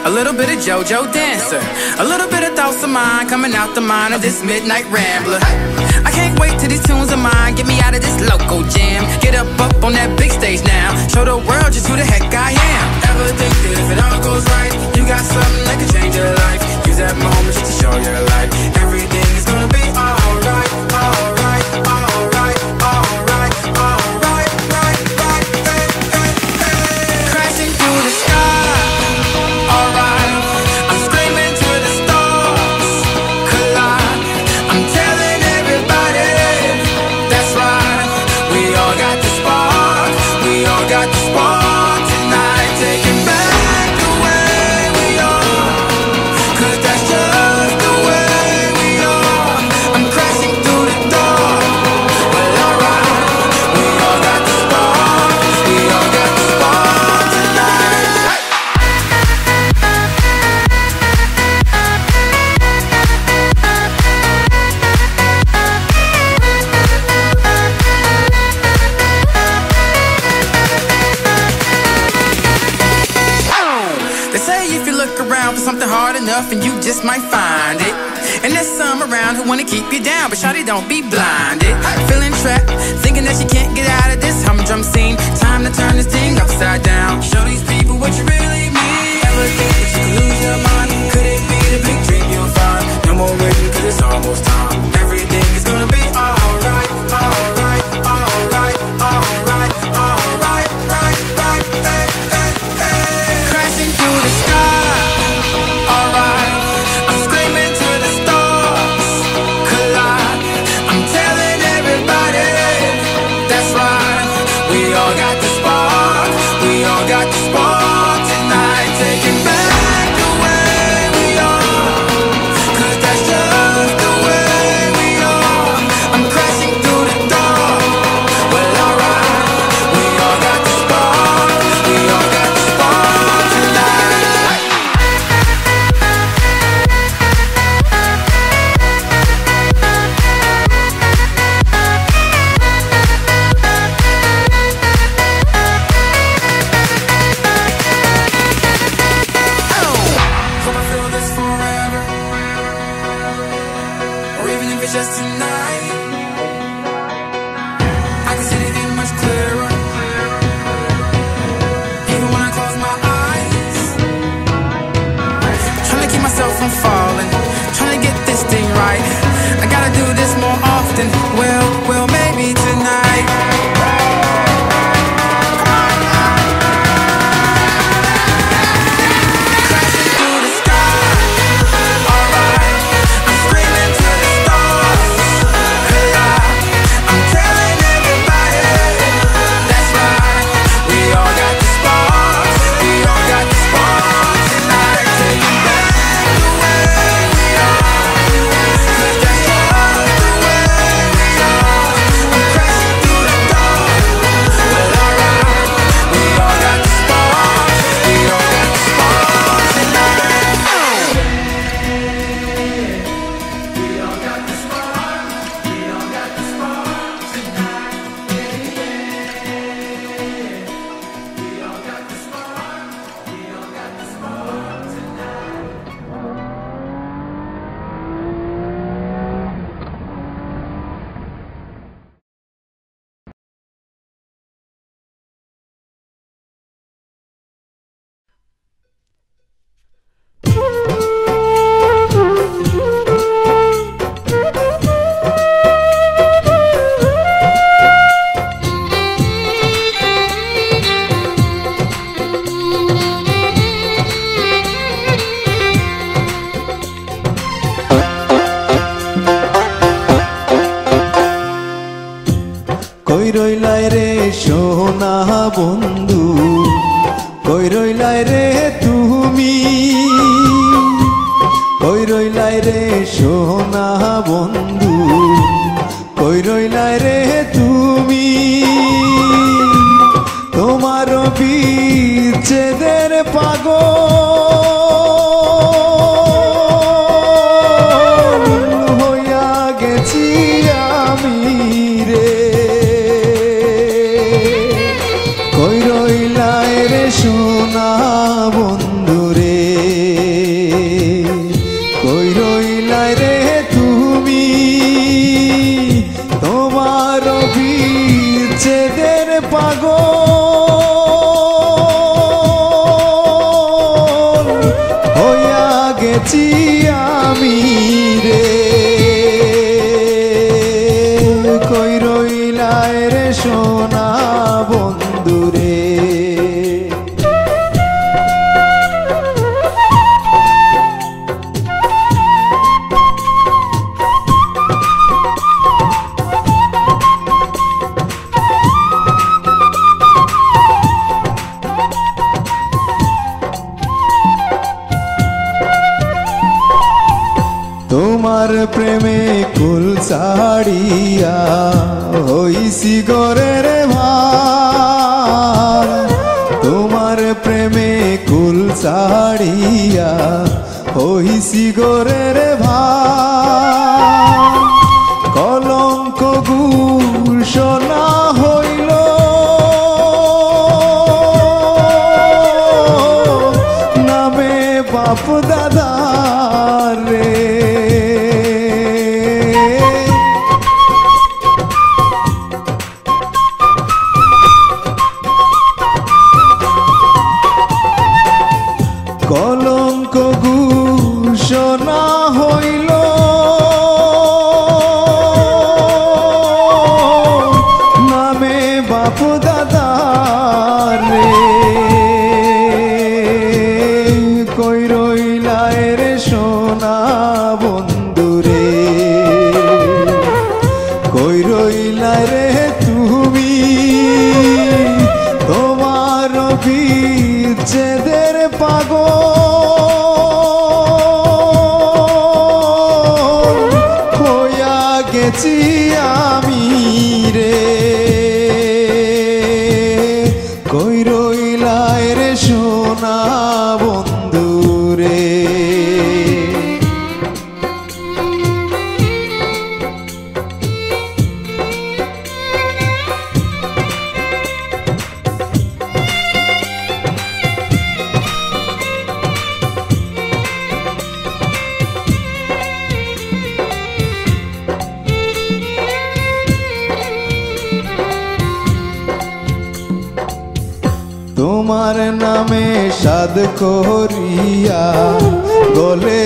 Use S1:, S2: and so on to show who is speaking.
S1: a little bit of JoJo Dancer, a little bit of thoughts of mine coming out the mind of this midnight rambler. I can't wait till these tunes of mine get me out of this local jam. Get up on that big stage now, show the world just who the heck I am. Ever think that if it all goes right, you got something that can change your life? Use that moment just to show your light. Everything is gonna be alright, alright, alright, alright, alright, right, right, hey, hey, hey. Crashing through the sky, alright. I'm screaming to the stars, collide. I'm telling everybody, that's right. We all got the spark, we all got the spark tonight. Taking back the way we are, 'cause that's just the way we are. I'm crashing through the door, well alright. We all got the spark, we all got the spark tonight. They say if you look around for something hard enough, and you just might find it. And there's some around who wanna keep you down, but shawty, don't be blinded. Feeling trapped, thinking that you can't get out of this humdrum scene. Time to turn this thing upside down. Show these people what you really mean. Ever think that you could lose your mind? Could it be the big dream you'll find? No more waiting, 'cause it's almost time. Everything is gonna be alright, alright, alright, alright, alright, right, right, hey, hey, hey. Crashing through the sky, alright. I'm screaming to the stars, collide. I'm telling everybody, that's right. We all got the spark, we all got the spark tonight. Taking back the way we are, 'cause that's just the way we are. I'm crashing through the door, well alright. We all got the spark, we all got the spark tonight. Hope I feel this forever, or even if it's just tonight. I can see the end much clearer, even when I close my eyes. Trying to keep myself from falling, trying to get this thing right. I gotta do this more often, well, maybe tonight. Crashing through the sky, alright. I'm screaming to the stars, collide. I'm telling everybody, that's right. We all got the spark, we all got the spark tonight. Taking back the way we are, 'cause that's just the way we are. I'm crashing through the door, well alright. We all got the spark, we all got the spark tonight. We all got the spark, we all got the spark tonight. We all got the spark, we all got the spark tonight.
S2: কই রইলাই রে সোনা বন্ধু, কই রইলাই রে তুমি, কই রইলাই রে সোনা বন্ধু, কই রইলাই রে তুমি। তোমার বিচ্ছেদের পাগল হইয়া গেছি আমি রে। কই রইলাই রে সোনা বন্ধু রে। প্রেমে কুল ছাড়িয়া হইছি গোরের ভার, তোমার প্রেমে কুল ছাড়িয়া হইছি গোরের ভার। কলঙ্ক ঘোষণা হইল নামে বাপ দাদা রে, কলঙ্ক ঘোষণা হইল নামে বাপ দাদা রে। কই রইলাই রে সোনা বন্ধু রে, কই রইলাই রে তুমি, তোমার বিচ্ছেদের পাগল হইয়া গেছি আমি রে। কই রইলাই রে সোনা বন্ধু রে। তোমার নামে সাদ করিয়া গলে